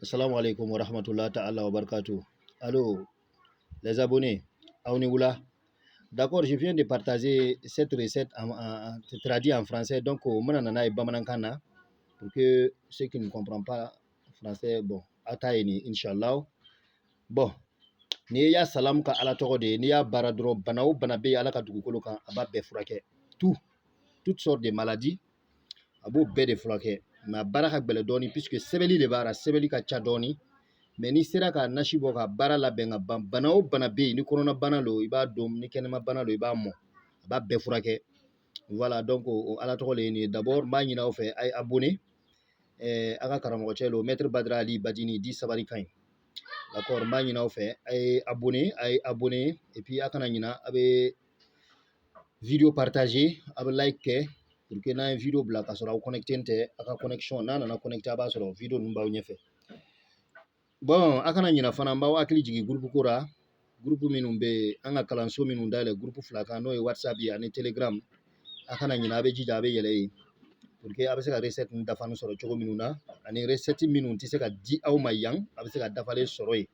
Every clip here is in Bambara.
Assalamu alaikum wa rahmatullahi ta'ala wa barakatuh. Allô, les abonnés, Aounioula. D'accord, je viens de partager cette recette traduite en français. Donc, Mananana et Bamanankana, pour que ceux qui ne comprennent pas français, bon, Ataini, Inch'Allah. Bon, ni ya salam ka ala togo de, ni ya baradro, banao, banabe, ala ka dugukolo kan, aba befurake. Toutes sortes de maladies, abo be de furake. Ma baraka beledoni, puisque sebeli de bara, sebeli ka chadoni. Mais ni sera ka nasi bɔ ka baara labɛn ka ban bana o bana bɛ yen ni kɔnɔna bana lo i b'a dɔn ni kɛnɛma bana lo i b'a mɔ a b'a bɛɛ furakɛ voilà donc o ala tɔgɔ le ye nin ye d'abord n b'a ɲini aw fɛ a ye abonné a ka karamɔgɔ cɛ lo maître Badara Ali Badini di sabari kan d'accord n b'a ɲini aw fɛ a ye abonné et puis a kana ɲina a bɛ vidéo partager a bɛ like kɛ pour que n'an ye vidéo bila ka sɔrɔ aw connecté tɛ a ka connexion n'a nana connecté a b'a sɔrɔ vidéo ninnu b'aw ɲɛfɛ. Bon, akana ɲina fana n b'aw hakili jigin groupe ko ra groupe minnu bɛ an ka kalanso minnu dayɛlɛ groupe fila kan n'o ye WhatsApp ye ani Telegram akana ɲina a bɛ jija a bɛ yɛlɛ yen pour que a bɛ se ka recette ninnu dafalen sɔrɔ cogo minnu na ani recette minnu tɛ se ka di aw ma yan a bɛ se ka dafalen sɔrɔ yen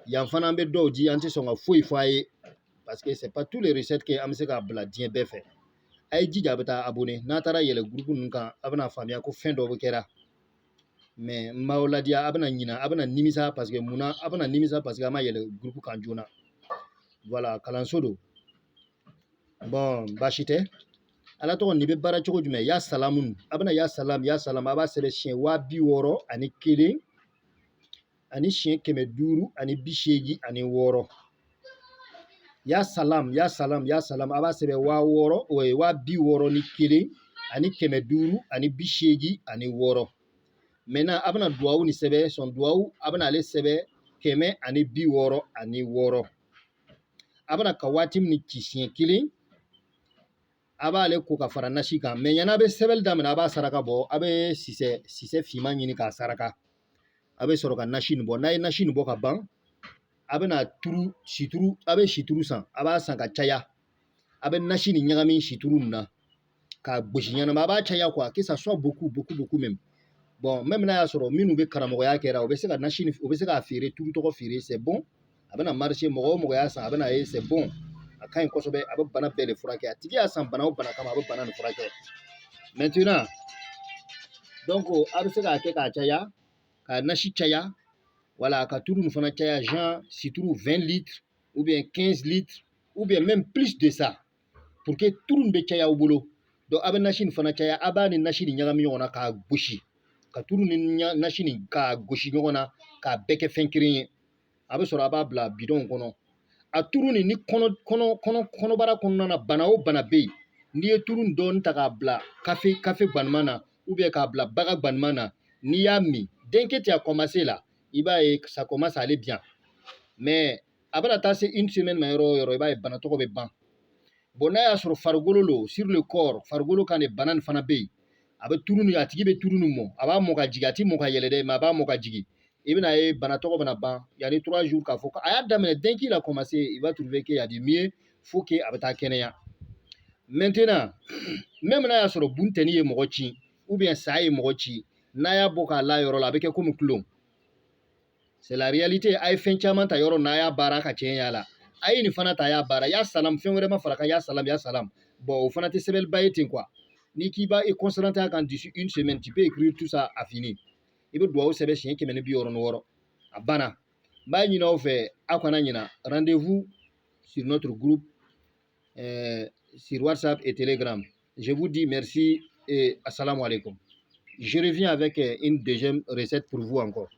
yan fana an bɛ dɔw di an tɛ sɔn ka foyi fɔ a ye parce que c'est pas tous les recettes que an bɛ se k'a bila diɲɛ bɛɛ fɛ a ye jija a bɛ taa abonné n'a taara yɛlɛ groupe ninnu kan a bɛna faamuya ko fɛn dɔ bɛ kɛra. Mais Maoladia abana nyina abana nimisa parce que muna abana nimisa parce que ama yele groupe kan jona voilà kalanso do bon bashite ala to ni be bara cogo jume ya salamun abana ya salam aba sele chien wa bi woro ani kele ani chien keme duru ani bishegi ani woro ya salam aba sele wa woro wa bi woro ni kele ani keme duru ani bishegi ani woro. Maintenant abana duwawu ni sɛbɛ son duwawu abana ale sɛbɛ kɛmɛ ani bi wɔɔrɔ ani wɔɔrɔ abana ka waati min ci siɲɛ kelen a b'ale ko ka fara nasi kan mais ɲana a bɛ sɛbɛnni daminɛ a b'a saraka bɔ a bɛ sisɛ finman ɲini k'a saraka a bɛ sɔrɔ ka nasi nin bɔ n'a ye nasi nin bɔ ka ban a bɛna turu situru a bɛ situru san a b'a san ka caya a bɛ nasi nin ɲagami situru nin na k'a gosi ɲanama a b'a caya quoi que ça soit beaucoup même. Bon, même n'a y'a sɔrɔ minnu bɛ karamɔgɔya kɛra o bɛ se ka nasi o bɛ se k'a feere turu tɔgɔ feere c'est bon a bɛna marché mɔgɔ o mɔgɔ y'a san a bɛna ye c'est bon a ka ɲi kosɛbɛ a bɛ bana bɛɛ de furakɛ a tigi y'a san bana o bana kama a bɛ bana nin furakɛ maintenant donc a bɛ se k'a kɛ k'a caya k'a nasi caya voilà ka turu nin fana caya genre situru 20 litres ou bien 15 litres ou bien même plus de ça pour que turu nin bɛ caya aw bolo donc a bɛ nasi nin fana caya a b'a ni nasi nin ɲagami ɲɔgɔn na k'a gosi ka turu ni nasi nin k'a gosi ɲɔgɔn na k'a bɛɛ kɛ fɛn kelen ye a bɛ sɔrɔ a b'a bila bidon kɔnɔ a turu nin ni kɔnɔbara kɔnɔna na bana o bana bɛ yen n'i ye turu nin dɔɔni ta k'a bila kafe gbanima na ou bien k'a bila baga gbanima na n'i y'a min denkɛ tɛ a commencer la i b'a ye ça commence à aller bien mais a bɛna taa se une semaine ma yɔrɔ o yɔrɔ i b'a ye bana tɔgɔ bɛ ban bon n'a y'a sɔrɔ farikolo lo sur le corps farikolo kan de bana nin fana bɛ yen a bɛ turu nin a tigi bɛ turu nin mɔ a b'a mɔ ka jigin a ti mɔ ka yɛlɛ dɛ mais a b'a mɔ ka jigin i bɛna ye bana tɔgɔ bɛna ban yanni 3 jours k'a fɔ a y'a daminɛ dès qu'il a commencé il va trouver qu'il y a du mieux faut que a bɛ taa kɛnɛya maintenant même n'a y'a sɔrɔ buntɛni ye mɔgɔ ci ou bien sa ye mɔgɔ ci n'a y'a bɔ k'a la yɔrɔ la a bɛ kɛ comme kulon c'est la réalité a ye fɛn caman ta yɔrɔ n'a y'a baara ka cɛn y'a la a ye nin fana ta a y'a baara ya salam fɛn wɛrɛ ma fara kan ya salam bon o fana tɛ sɛbɛnniba ye ten quoi ni k'i b'a concentré a kan d'ici une semaine tu peux écrire tout ça à fini i bɛ duwawu sɛbɛn siɲɛ 160 a banna n b'a ɲini aw fɛ aw kana ɲina rendez-vous sur notre groupe sur WhatsApp et Telegram je vous dis merci et assalamu alaikum je reviens avec une deuxième recette pour vous encore.